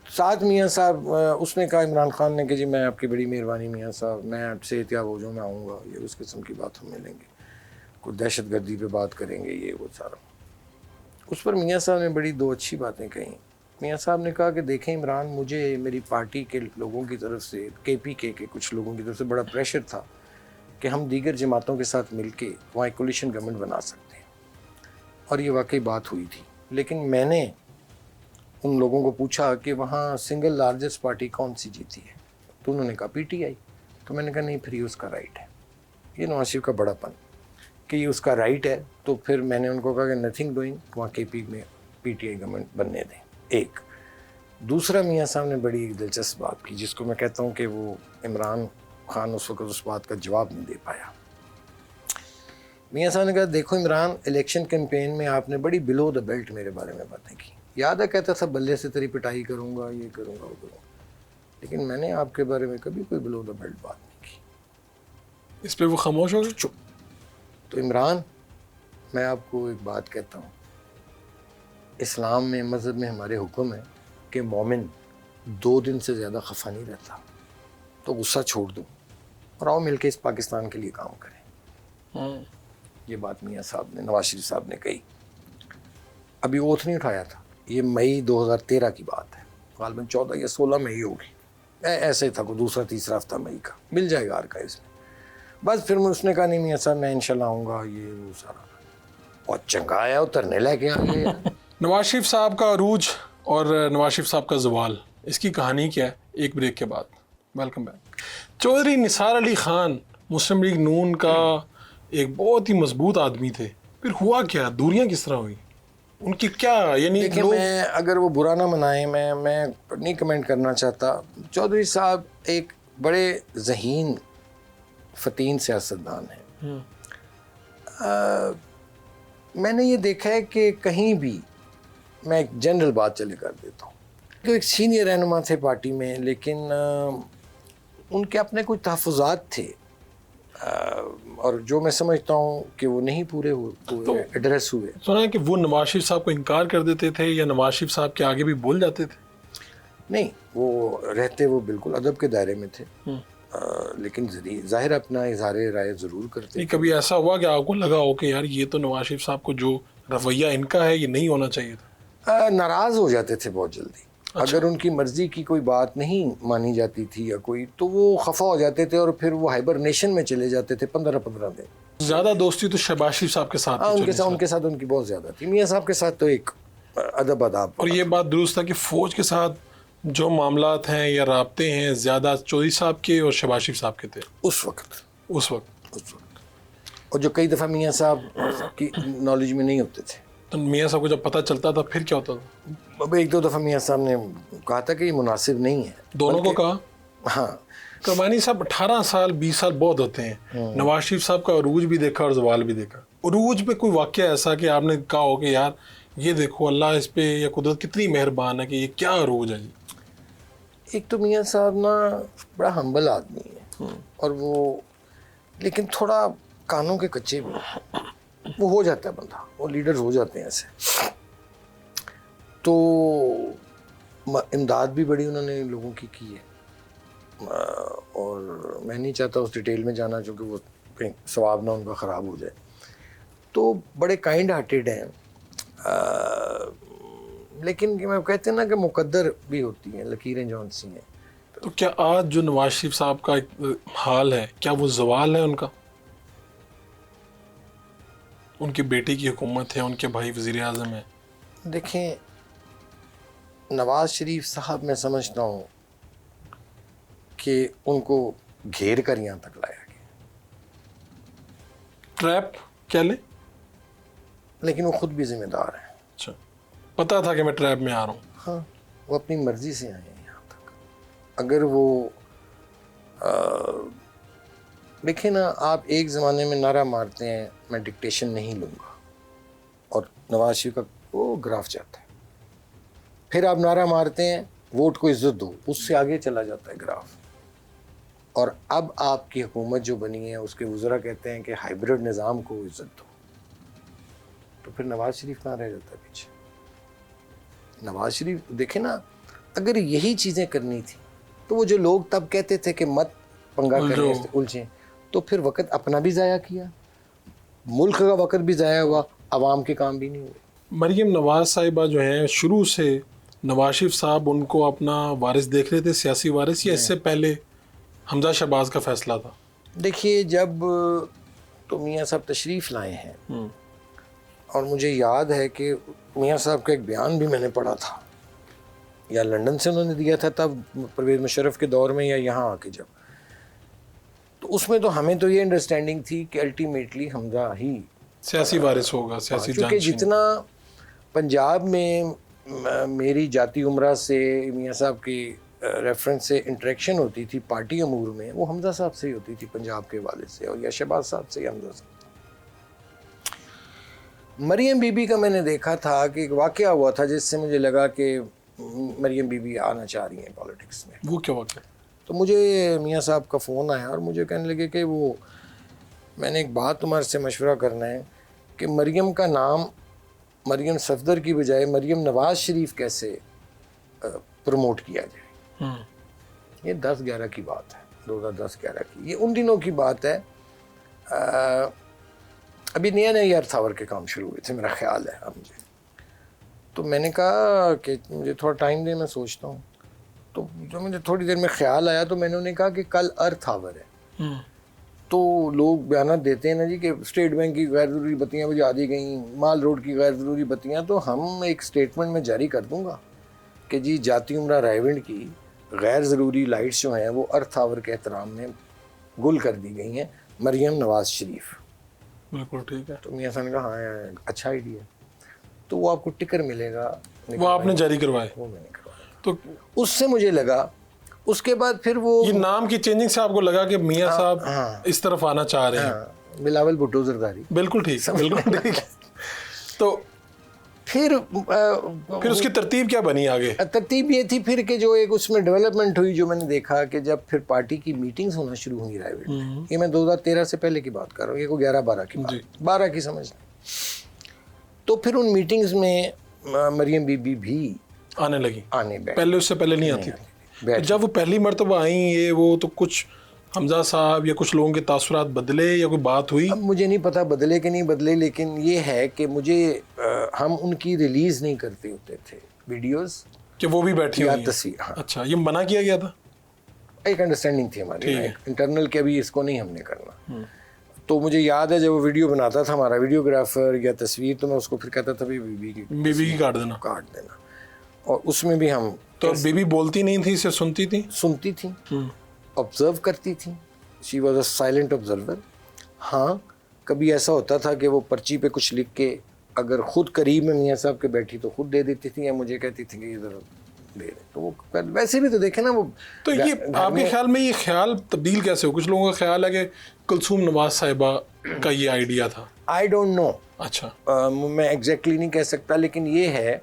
साथ मियाँ साहब उसने कहा इमरान खान ने कि जी मैं आपकी बड़ी मेहरबानी मियाँ साहब, मैं सेहतयाब हो जाऊँ, मैं आऊँगा, ये उस किस्म की बात हम मिलेंगे, कोई दहशत गर्दी पे बात करेंगे, ये वो सारा। उस पर मियाँ साहब ने बड़ी 2 अच्छी बातें कही। मियाँ साहब ने कहा कि देखें इमरान, मुझे मेरी पार्टी के लोगों की तरफ से, KPK के कुछ लोगों की तरफ से बड़ा प्रेशर था कि हम दीगर जमातों के साथ मिलके वहाँ एक कोलिशन गवर्नमेंट बना सकते हैं, और ये वाकई बात हुई थी। लेकिन मैंने उन लोगों को पूछा कि वहाँ सिंगल लार्जेस्ट पार्टी कौन सी जीती है, तो उन्होंने कहा PTI। तो मैंने कहा नहीं, फिर ये उसका राइट है, ये नवाज शरीफ का बड़ापन कि ये उसका राइट है, तो फिर मैंने उनको कहा कि नथिंग डूइंग, वहाँ KP में PTI गवर्नमेंट बनने दें। एक दूसरा, मियाँ साहब ने बड़ी दिलचस्प बात की जिसको मैं कहता हूँ कि वो इमरान खान उस वक्त उस बात का जवाब नहीं दे पाया। मियाँ साहब ने कहा, देखो इमरान, इलेक्शन कैंपेन में आपने बड़ी बिलो द बेल्ट मेरे बारे में बातें की। याद है, कहता था बल्ले से तेरी पिटाई करूँगा, ये करूँगा, वो करूँगा, लेकिन मैंने आपके बारे में कभी कोई बिलो द बेल्ट बात नहीं की। इस पे वो खामोश हो गए। चुप। तो इमरान, मैं आपको एक बात कहता हूँ, इस्लाम में, मज़हब में हमारे हुक्म है कि मोमिन 2 दिन से ज़्यादा खफा नहीं रहता, तो गुस्सा छोड़ दो और आओ मिलके इस पाकिस्तान के लिए काम करें। ये बात मियाँ साहब ने, नवाज शरीफ साहब ने कही। अभी ओथ नहीं उठाया था, ये मई 2013 की बात है, गालबन 14 या 16 मई होगी, ऐसे ही था, कोई दूसरा तीसरा हफ्ता मई का, मिल जाएगा आर्काइव्स में। बस फिर उसने कहा, नहीं मियाँ साहब मैं इंशाल्लाह आऊँगा, ये वो सारा, और चंगा आया, उतरने लेके आ गया। नवाज शरीफ साहब का अरूज और नवाज शरीफ साहब का जवाल, इसकी कहानी क्या है, एक ब्रेक के बाद। Welcome back. चौधरी निसार अली खान मुस्लिम लीग नून का एक बहुत ही मजबूत आदमी थे, फिर हुआ क्या, दूरियां किस तरह हुई उनकी, क्या यानी देखिए मैं, अगर वो बुरा ना मनाए, मैं नहीं कमेंट करना चाहता। चौधरी साहब एक बड़े ज़हीन फ़तीन सियासतदान हैं। मैंने ये देखा है कि कहीं भी, मैं एक जनरल बात चले कर देता हूँ, तो एक सीनियर रहनुमा थे पार्टी में, लेकिन उनके अपने कुछ तहफ़्फ़ुज़ात थे, और जो मैं समझता हूँ कि वो नहीं पूरे हुए, एड्रेस हुए। सुना है कि वो नवाज शरीफ साहब को इनकार कर देते थे या नवाज शरीफ साहब के आगे भी बोल जाते थे? नहीं, वो रहते, वो बिल्कुल अदब के दायरे में थे, लेकिन ज़ाहिर अपना इज़हार राय ज़रूर करते। कभी ऐसा हुआ कि आपको लगा हो कि यार ये तो नवाज शरीफ साहब को जो रवैया इनका है ये नहीं होना चाहिए था? नाराज़ हो जाते थे बहुत जल्दी। अच्छा। अगर उनकी मर्ज़ी की कोई बात नहीं मानी जाती थी या कोई, तो वो खफा हो जाते थे और फिर वो हाइबरनेशन में चले जाते थे 15-15 दिन। ज़्यादा दोस्ती तो शहबाज शरीफ साहब के साथ? उनके साथ उनकी बहुत ज़्यादा थी। मियाँ साहब के साथ तो एक अदब अदाब। और ये बात दुरुस्त था कि फ़ौज के साथ जो मामलात हैं या राब्ते हैं ज़्यादा चौधरी साहब के और शहबाज शरीफ साहब के थे उस वक्त। और जो कई दफ़ा मियाँ साहब की नॉलेज में नहीं होते थे, तो मियाँ साहब को जब पता चलता था फिर क्या होता था? अब 1-2 दफ़ा मियाँ साहब ने कहा था कि ये मुनासिब नहीं है। दोनों को कहा? हाँ। करमानी साहब 18 साल 20 साल बहुत होते हैं। नवाज शरीफ साहब का अरूज भी देखा और जवाल भी देखा। अरूज पे कोई वाक़या ऐसा कि आपने कहा हो कि यार ये देखो अल्लाह इस पे या कुदरत कितनी मेहरबान है कि ये क्या अरूज है जी? एक तो मियाँ साहब ना बड़ा हम्बल आदमी है, और वो, लेकिन थोड़ा कानों के कच्चे भी, वो हो जाता है बंदा, वो लीडर्स हो जाते हैं ऐसे। तो इमदाद भी बड़ी उन्होंने लोगों की है, और मैं नहीं चाहता उस डिटेल में जाना, क्योंकि वो कहीं सवाब ना उनका ख़राब हो जाए। तो बड़े काइंड हार्टेड हैं, लेकिन मैं कहते हैं ना कि मुकद्दर भी होती हैं, लकीरें जौन सी हैं। तो क्या आज जो नवाज शरीफ साहब का एक हाल है, क्या वो जवाल है उनका? उनकी बेटी की हुकूमत है, उनके भाई वज़ीर आज़म है। देखें, नवाज शरीफ साहब मैं समझता हूँ कि उनको घेर कर यहाँ तक लाया गया, ट्रैप क्या ले, लेकिन वो खुद भी जिम्मेदार हैं। अच्छा, पता था कि मैं ट्रैप में आ रहा हूँ। हाँ, वो अपनी मर्जी से आए हैं यहाँ तक। अगर वो देखिए ना, आप एक ज़माने में नारा मारते हैं मैं डिक्टेशन नहीं लूँगा, और नवाज शरीफ का वो ग्राफ जाता है। फिर आप नारा मारते हैं वोट को इज्जत दो, उससे आगे चला जाता है ग्राफ। और अब आपकी हुकूमत जो बनी है उसके वज़रा कहते हैं कि हाइब्रिड निज़ाम को इज्जत दो, तो फिर नवाज शरीफ कहाँ रह जाता है पीछे? नवाज शरीफ देखे ना, अगर यही चीज़ें करनी थी तो वो जो लोग तब कहते थे कि मत पंगा करने से उलझें, तो फिर वक्त अपना भी ज़ाया किया, मुल्क का वक्त भी ज़ाया हुआ, आवाम के काम भी नहीं हुए। मरीम नवाज साहिबा जो हैं, शुरू से नवाज शरीफ साहब उनको अपना वारिस देख रहे थे, सियासी वारिस, या इससे पहले हमजा शहबाज का फैसला था? देखिए, जब तो मियाँ साहब तशरीफ़ लाए हैं, और मुझे याद है कि मियाँ साहब का एक बयान भी मैंने पढ़ा था, या लंदन से उन्होंने दिया था तब परवेज़ मुशर्रफ के दौर में, या यहाँ आके जब, तो उसमें तो हमें तो ये अंडरस्टैंडिंग थी कि अल्टीमेटली हमजा ही सियासी वारिस होगा, सियासी क्योंकि जानशीन। जितना पंजाब में मेरी जाती उम्रा से मियाँ साहब की रेफरेंस से इंटरेक्शन होती थी पार्टी अमूर में, वो हमजा साहब से ही होती थी पंजाब के वाले से, और या शहबाज साहब से या हमजा साहब। मरियम बीबी का मैंने देखा था कि एक वाक़या हुआ था जिससे मुझे लगा कि मरियम बीबी आना चाह रही हैं पॉलिटिक्स में। वो क्या वाक़या? तो मुझे मियाँ साहब का फ़ोन आया और मुझे कहने लगे कि वो मैंने एक बात तुम्हारे से मशवरा करना है कि मरियम का नाम मरियम सफदर की बजाय मरियम नवाज़ शरीफ कैसे प्रमोट किया जाए। ये 10-11 की बात है, 2010-11 की, ये उन दिनों की बात है। अभी नया नया अर्थ आवर के काम शुरू हुए थे मेरा ख्याल है अब मुझे। तो मैंने कहा कि मुझे थोड़ा टाइम दे, मैं सोचता हूँ। तो जब मुझे थोड़ी देर में ख्याल आया तो मैंने उन्हें कहा कि कल अर्थ आवर है। तो लोग बयान देते हैं ना जी कि स्टेट बैंक की गैर ज़रूरी बत्तियाँ बुझा दी गई, माल रोड की गैर ज़रूरी बत्तियाँ, तो हम एक स्टेटमेंट में जारी कर दूँगा कि जी जाती उम्रा रायविंड की गैर ज़रूरी लाइट्स जो हैं वो अर्थ आवर के एहतराम में गुल कर दी गई हैं, मरियम नवाज़ शरीफ। बिल्कुल ठीक है। तो मियाँ साहब ने कहा हाँ यार अच्छा आइडिया, तो वो आपको टिकर मिलेगा। वो आपने जारी करवाए? वो मैंने करवाया। तो उससे मुझे लगा, उसके बाद फिर वो ये नाम की चेंजिंग से आपको लगा कि मियाँ साहब इस तरफ आना चाह रहे हैं। बिलावल भुट्टो जरदारी। बिल्कुल ठीक है, बिल्कुल ठीक है। तो फिर उसकी तरतीब क्या बनी आगे? तरतीब ये थी फिर कि जो एक उसमें डेवलपमेंट हुई, जो मैंने देखा कि जब फिर पार्टी की मीटिंग्स होना शुरू हुई रायविंड में, ये मैं 2013 से पहले की बात कर रहा हूँ, ये को 11-12 की बात, 12 की समझ लें। तो फिर उन मीटिंग्स में मरियम बीबी भी आने लगी, बैठी। पहले उससे पहले नहीं आती थी। जब वो पहली मर्तबा आई ये वो, तो कुछ हमजा साहब या कुछ लोगों के तासुरात बदले या कोई बात हुई? अब मुझे नहीं पता बदले कि नहीं बदले, लेकिन ये है कि मुझे हम उनकी रिलीज़ नहीं करते होते थे वीडियोस कि वो भी बैठी हुई हैं। तस्वीर। हाँ, अच्छा, ये मना किया गया था? एक अंडरस्टैंडिंग थी हमारी इंटरनल के अभी इसको नहीं हमने करना। तो मुझे याद है जब वो वीडियो बनाता था हमारा वीडियोग्राफर या तस्वीर, तो मैं उसको फिर कहता था बीबी की काट देना। और उसमें भी हम तो बीबी बोलती नहीं थी, सिर्फ सुनती थी, ऑब्जर्व करती थी। She was a silent observer. हाँ, कभी ऐसा होता था कि वो पर्ची पे कुछ लिख के अगर खुद करीब में मियाँ साहब के बैठी तो खुद दे देती थी, या मुझे कहती थी कि इधर दे दे। तो वो वैसे भी तो देखे ना वो। तो ये आपके ख्याल में ये ख्याल तब्दील कैसे हो? कुछ लोगों का ख्याल है कि कुलसूम नवाज साहिबा का ये आइडिया था। I don't know. अच्छा, मैं एग्जैक्टली नहीं कह सकता, लेकिन ये है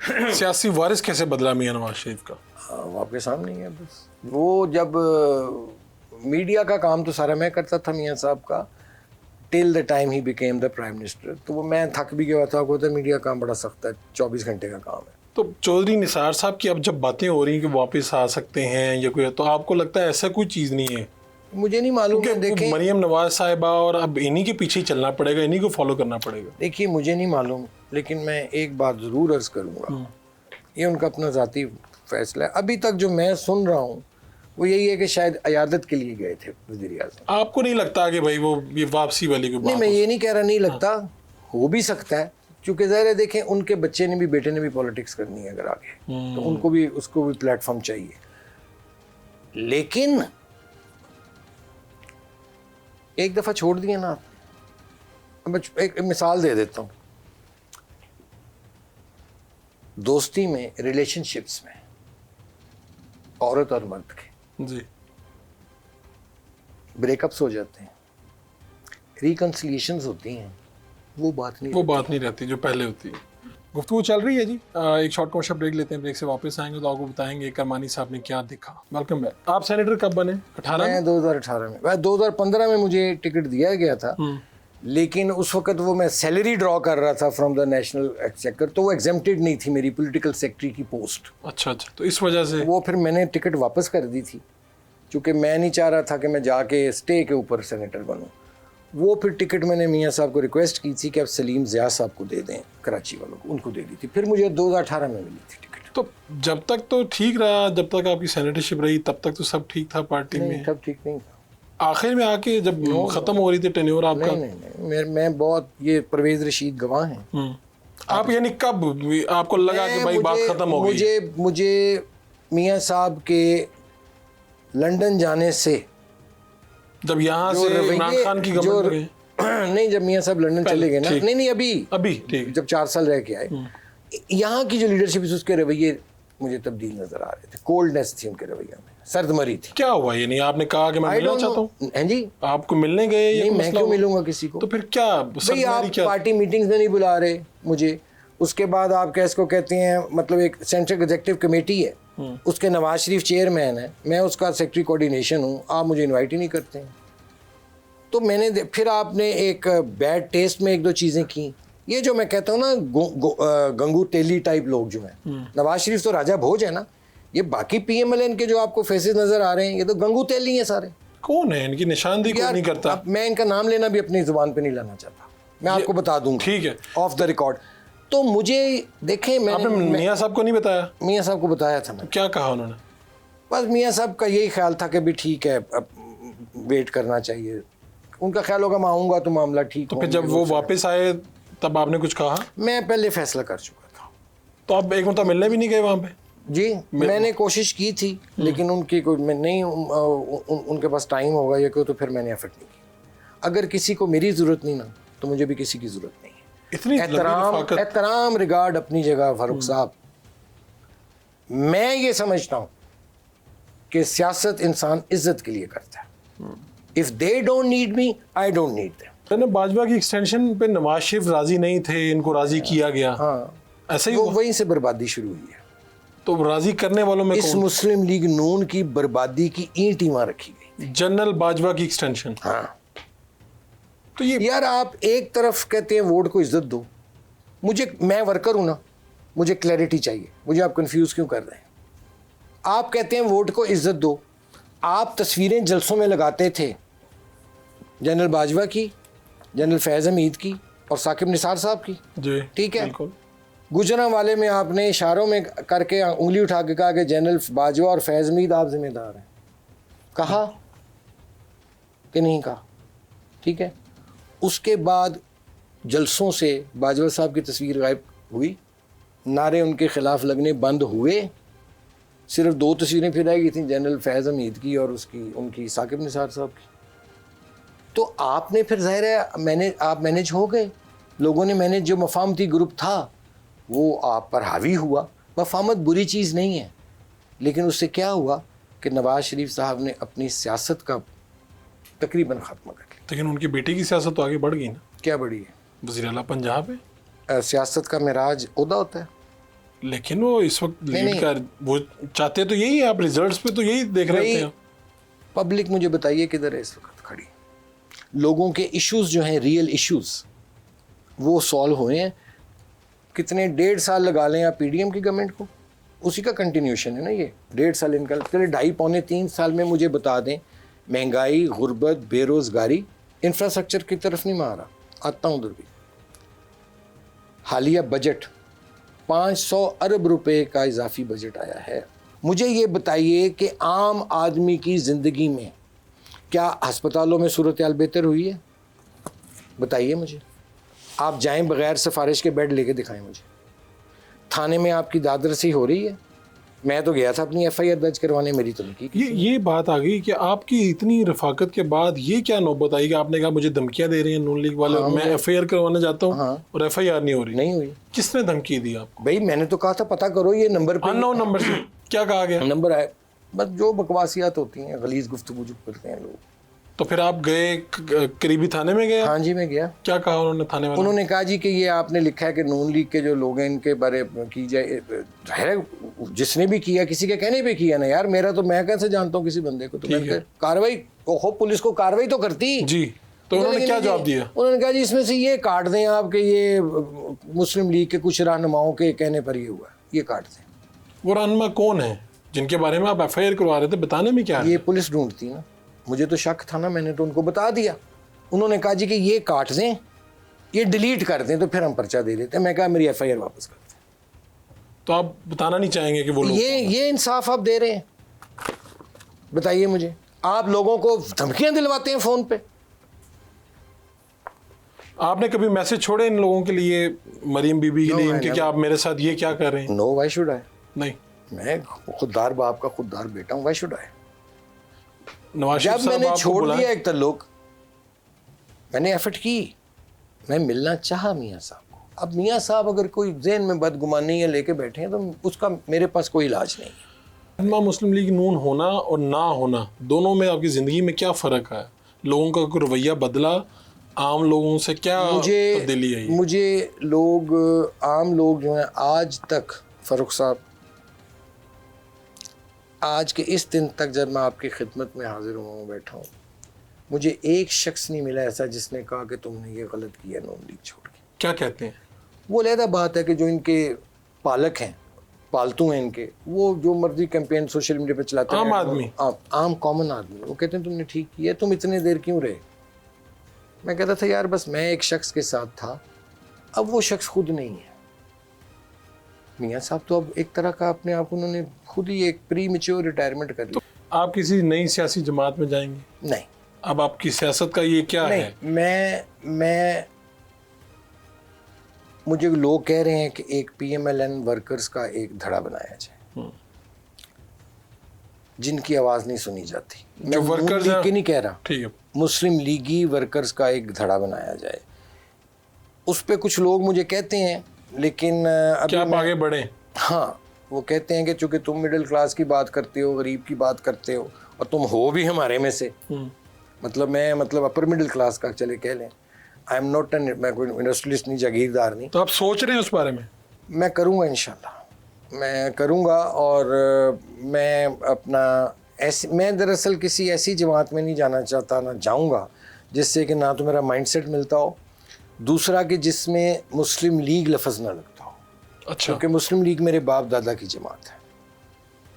सियासी वारिस कैसे बदला मियाँ नवाज शरीफ का? वो आपके सामने ही है बस। वो जब मीडिया का काम तो सारा मैं करता था मियाँ साहब का, till the time he became the prime minister. तो वो मैं थक भी गया था, को मीडिया काम बड़ा सख्त है, 24 घंटे का काम है। तो चौधरी निसार साहब की अब जब बातें हो रही हैं कि वापस आ सकते हैं या कोई, तो आपको लगता है ऐसा कोई चीज़ नहीं है? मुझे नहीं मालूम है। देखिए मरियम नवाज साहिबा, और अब इन्हीं के पीछे चलना पड़ेगा, इन्हीं को फॉलो करना पड़ेगा। देखिए मुझे नहीं मालूम, लेकिन मैं एक बात ज़रूर अर्ज़ करूँगा, ये उनका अपना ज़ाती फैसला है। अभी तक जो मैं सुन रहा हूँ वो यही है कि शायद अयादत के लिए गए थे वज़ीर-ए-आज़म। आपको नहीं लगता कि भाई वो ये वापसी वाली कोई बात? नहीं, मैं ये नहीं कह रहा नहीं लगता, हो भी सकता है, क्योंकि ज़ाहिर है देखें उनके बच्चे ने भी, बेटे ने भी पॉलिटिक्स करनी है अगर आगे, तो उनको भी, उसको भी प्लेटफॉर्म चाहिए। लेकिन एक दफ़ा छोड़ दिया ना, अब एक मिसाल दे देता हूँ। दोस्ती में, रिलेशनशिप्स में, औरत और मर्द के जी ब्रेकअप्स हो जाते हैं, रिकन्सिलिएशंस होती हैं, वो बात नहीं रहती जो पहले होती है। गुफ्तगू चल रही है जी। एक शॉर्ट कमर्शियल ब्रेक लेते हैं, ब्रेक से वापस आएंगे तो आपको बताएंगे करमानी साहब ने क्या देखा। Welcome back. आप सेनेटर कब बने? 18 में? 2018 में। 2015 में मुझे टिकट दिया गया था, लेकिन उस वक्त वो मैं सैलरी ड्रॉ कर रहा था फ्रॉम द नेशनल एक्सचेकर, तो वो एग्जेम्प्टेड नहीं थी मेरी पॉलिटिकल सेक्रेटरी की पोस्ट। अच्छा, तो इस वजह से वो फिर मैंने टिकट वापस कर दी थी, क्योंकि मैं नहीं चाह रहा था कि मैं जाके स्टे के ऊपर सेनेटर बनूं। वो फिर टिकट मैंने मियाँ साहब को रिक्वेस्ट की थी कि आप सलीम ज़िया साहब को दे दें, कराची वालों को, उनको दे दी थी। फिर मुझे 2018 में मिली थी टिकट। तो जब तक तो ठीक रहा, जब तक आपकी सेनेटरशिप रही तब तक तो सब ठीक था पार्टी में? तब ठीक नहीं था। आखिर में आके जब खत्म हो रही थी टेन्योर आपका? नहीं, मैं बहुत, ये परवेज़ रशीद गवाह हैं। आप यानी कब आपको लगा कि भाई बात खत्म हो गई? मुझे मियाँ साहब के लंदन जाने से जब यहाँ से इमरान खान की गवर्नमेंट गई? नहीं, जब मियाँ साहब लंदन चले गए ना, नहीं अभी ठीक, जब 4 साल रह के आए, यहाँ की जो लीडरशिप है उसके रवैये मुझे तब्दील नजर आ रहे थे। कोल्डनेस थी उनके रवैये में, सर्दमरी थी। क्या हुआ ये? नहीं आपने कहा कि मैं मिलना चाहता हूँ? हैं जी, आपको मिलने गए? नहीं, मैं क्यों मिलूंगा किसी को? तो फिर क्या भाई, आप पार्टी मीटिंग्स में नहीं बुला रहे मुझे, उसके बाद आप क्या इसको कहते हैं, मतलब एक सेंट्रल एग्जीक्यूटिव कमेटी है, उसके नवाज शरीफ चेयरमैन है, मैं उसका सेक्रेटरी कोऑर्डिनेशन हूँ, आप मुझे इनवाइट ही नहीं करते हैं। तो मैंने फिर आपने एक बैड टेस्ट में 1-2 चीज़ें की। ये जो मैं कहता हूँ ना, गंगू तेली टाइप लोग जो हैं, नवाज शरीफ तो राजा भोज है ना, ये बाकी PMLN के जो आपको फेसेस नजर आ रहे हैं, ये तो गंगू तेली हैं सारे। कौन है? इनकी निशानदेही कोई नहीं करता। मैं इनका नाम लेना भी अपनी जुबान पे नहीं लाना चाहता, मैं आपको बता दूंगा, ठीक है, ऑफ द रिकॉर्ड। तो मुझे देखें, मैंने मियाँ साहब को नहीं बताया? मियाँ साहब को बताया था मैंने। क्या कहा उन्होंने? बस मियाँ साहब का यही ख्याल था कि भी ठीक है, अब वेट करना चाहिए। उनका ख्याल होगा मैं आऊँगा तो मामला ठीक। तो फिर जब वो वापस आए तब आपने कुछ कहा? मैं पहले फैसला कर चुका था। तो आप एक मतलब मिलने भी नहीं गए वहाँ पे? जी, मैंने कोशिश की थी, लेकिन उनकी कोई नहीं, उनके पास टाइम होगा या कोई, तो फिर मैंने एफर्ट नहीं की। अगर किसी को मेरी ज़रूरत नहीं ना, तो मुझे भी किसी की ज़रूरत नहीं है। इतनी एहतराम रिगार्ड अपनी जगह फारूक साहब। मैं ये समझता हूँ कि सियासत इंसान इज्जत के लिए करता है। If they don't need me, I don't need them. Bhajpa की एक्सटेंशन पे नवाज शरीफ राजी नहीं थे, इनको राजी किया गया। हाँ, ऐसे ही वहीं से बर्बादी शुरू हुई है। तो राजी करने वालों में इस मुस्लिम लीग नून की बर्बादी की ईंटीमा रखी गई। जनरल बाजवा की एक्सटेंशन। हाँ, तो ये यार, आप एक तरफ कहते हैं वोट को इज्जत दो, मैं वर्कर हूं ना, मुझे क्लैरिटी चाहिए, मुझे आप कंफ्यूज क्यों कर रहे हैं? आप कहते हैं वोट को इज्जत दो, आप तस्वीरें जलसों में लगाते थे जनरल बाजवा की, जनरल फैज़ हमीद की और साकिब निसार साहब की, ठीक है। गुजरांवाले में आपने इशारों में करके उंगली उठा के कहा कि जनरल बाजवा और फैज़ हमीद आप जिम्मेदार हैं। कहा कि नहीं कहा? ठीक है। उसके बाद जलसों से बाजवा साहब की तस्वीर गायब हुई, नारे उनके ख़िलाफ़ लगने बंद हुए, सिर्फ 2 तस्वीरें फिराई गई थी, जनरल फैज़ हमीद की और उनकी साकिब निसार साहब की। तो आपने फिर ज़ाहिर है आप मैनेज हो गए, लोगों ने मैनेज, जो मफामती ग्रुप था वो आप पर हावी हुआ। मफामत बुरी चीज़ नहीं है, लेकिन उससे क्या हुआ कि नवाज शरीफ साहब ने अपनी सियासत का तकरीबन ख़त्म कर लिया। लेकिन उनकी बेटी की सियासत तो आगे बढ़ गई ना? क्या बढ़ी है? वज़ीर आला पंजाब है। सियासत का मिराज ओहदा होता है, लेकिन वो इस वक्त लीड कर, वो चाहते तो यही है, आप रिजल्ट्स पे तो यही देख रहे हैं। पब्लिक मुझे बताइए किधर है इस वक्त खड़ी? लोगों के इश्यूज जो हैं, रियल इश्यूज, वो सॉल्व हुए हैं। कितने 1.5 साल लगा लें आप PDM की गवर्नमेंट को, उसी का कंटिन्यूशन है ना ये। 1.5 साल इनका, चले 2.5-3 साल में मुझे बता दें, महंगाई, गुर्बत, बेरोज़गारी, इंफ्रास्ट्रक्चर की तरफ नहीं मारा, आता हूँ उधर भी। हालिया बजट 500 अरब रुपए का इजाफी बजट आया है। मुझे ये बताइए कि आम आदमी की ज़िंदगी में क्या अस्पतालों में सूरत हाल बेहतर हुई है? बताइए मुझे। आप जाएं बग़ैर सिफारिश के बेड लेके दिखाएं मुझे। थाने में आपकी दादरसी हो रही है? मैं तो गया था अपनी FIR दर्ज करवाने, मेरी तो नहीं की। ये बात आ गई कि आपकी इतनी रफाकत के बाद ये क्या नौबत आई कि आपने कहा मुझे धमकियां दे रही हैं नून लीग वाले, हाँ, मैं FIR करवाने जाता हूँ। हाँ, और FIR नहीं हो रही? नहीं हुई। किसने धमकी दी आपको? भाई मैंने तो कहा था पता करो, ये नंबर पे, अननोन नंबर से। क्या कहा गया? नंबर आए, बस जो बकवासियात होती हैं, गलीज गुफ्तगू जो करते हैं लोग। तो फिर आप गए करीबी थाने में गए? हाँ जी, मैं गया। क्या कहा उन्होंने थाने वाले? उन्होंने कहा जी कि ये आपने लिखा है कि नून लीग के जो लोग हैं इनके बारे में की जाए। जाहिर है जिसने भी किया किसी के कहने पे किया ना यार, मेरा तो मैं कैसे जानता हूँ किसी बंदे को? तो मैंने कार्रवाई, पुलिस को कार्रवाई तो करती जी। तो उन्होंने क्या जवाब दिया? उन्होंने कहा जी इसमें से ये काट दें आप कि ये मुस्लिम लीग के कुछ रहनुमाओं के कहने पर ये हुआ, ये काट दें। वो रहनुमा कौन है जिनके बारे में आप FIR करवा रहे थे? बताने में क्या है? ये पुलिस ढूंढती ना, मुझे तो शक था ना, मैंने तो उनको बता दिया। उन्होंने कहा जी कि ये काट दें, ये डिलीट कर दें, तो फिर हम पर्चा दे देते हैं। मैं कहा मेरी FIR वापस कर दें। तो आप बताना नहीं चाहेंगे कि वो लोग ये इंसाफ आप दे रहे हैं? बताइए मुझे। आप लोगों को धमकियां दिलवाते हैं फ़ोन पे। आपने कभी मैसेज छोड़े इन लोगों के लिए, मरीम बीबी के लिए, इनके, कि आप मेरे साथ ये क्या कर रहे हैं? No, why should I? नहीं, मैं खुददार बाप का खुददार बेटा हूँ, व्हाई शुड आई? नवाज जब शरीफ साहब मैंने आपको छोड़ बुलाए? दिया एक तल्लुक, मैंने एफर्ट की, मैं मिलना चाहा मियाँ साहब को। अब मियाँ साहब अगर कोई जहन में बदगुमानी है लेके बैठे हैं तो उसका मेरे पास कोई इलाज नहीं है। रहनुमा मुस्लिम लीग नून होना और ना होना दोनों में आपकी ज़िंदगी में क्या फ़र्क है? लोगों का कोई रवैया बदला? आम लोगों से क्या तब्दीली आई? मुझे लोग, आम लोग जो हैं आज तक, फ़ारूक साहब, आज के इस दिन तक जब मैं आपकी खिदमत में हाजिर हुआ हूँ, बैठा हूँ, मुझे एक शख्स नहीं मिला ऐसा जिसने कहा कि तुमने ये गलत किया नून लीग छोड़ के। क्या कहते हैं? वो अलहदा बात है कि जो इनके पालक हैं, पालतू हैं इनके, वो जो मर्जी कैंपेन सोशल मीडिया पे चलाते हैं, आम आदमी, आम कॉमन आदमी, वो कहते हैं तुमने ठीक किया, तुम इतने देर क्यों रहे? मैं कहता था यार बस मैं एक शख्स के साथ था, अब वो शख्स खुद नहीं है। मियाँ साहब तो अब एक तरह का अपने आप उन्होंने खुद ही एक प्री मैच्योर रिटायरमेंट कर ली। आप किसी नई सियासी जमात में जाएंगे? नहीं, अब आपकी सियासत का ये क्या नहीं, है? मैं मुझे लोग कह रहे हैं कि एक PMLN वर्कर्स का एक धड़ा बनाया जाए जिनकी आवाज़ नहीं सुनी जाती। जो मैं वर्कर्स लीग की नहीं कह रहा, ठीक है, मुस्लिम लीगी वर्कर्स का एक धड़ा बनाया जाए। उस पे कुछ लोग मुझे कहते हैं, लेकिन अभी क्या आप आगे बढ़े? हाँ, वो कहते हैं कि चूंकि तुम मिडिल क्लास की बात करते हो, गरीब की बात करते हो, और तुम हो भी हमारे में से, मतलब मैं अपर मिडिल क्लास का चले कह लें, आई एम नॉट एन, मैं कोई इंडस्ट्रियलिस्ट नहीं, जागीरदार नहीं। तो आप सोच रहे हैं उस बारे में? मैं करूँगा इंशाल्लाह, मैं करूँगा। और मैं अपना मैं दरअसल किसी ऐसी जमात में नहीं जाना चाहता, ना जाऊँगा जिससे कि ना तो मेरा माइंडसेट मिलता हो, दूसरा कि जिसमें मुस्लिम लीग लफ्ज़ ना लगता हो। अच्छा, क्योंकि मुस्लिम लीग मेरे बाप दादा की जमात है।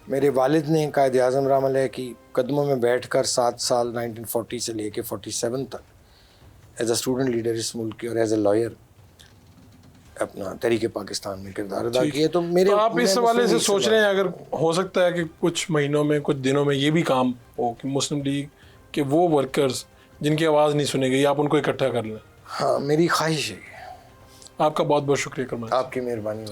मेरे वालिद ने कायद आज़म रहमतुल्लाह अलैह की कदमों में बैठकर 7 साल 1940 से लेके 47 तक एज अ स्टूडेंट लीडर इस मुल्क की और एज अ लॉयर अपना तहरीक पाकिस्तान में किरदार अदा किया। तो मेरे, आप इस हवाले से सोच रहे हैं अगर हो सकता है कि कुछ महीनों में, कुछ दिनों में ये भी काम हो कि मुस्लिम लीग के वो वर्कर्स जिनकी आवाज़ नहीं सुनी गई, आप उनको इकट्ठा कर लें? हाँ, मेरी ख्वाहिश है। आपका बहुत बहुत शुक्रिया करमान। आपकी मेहरबानी।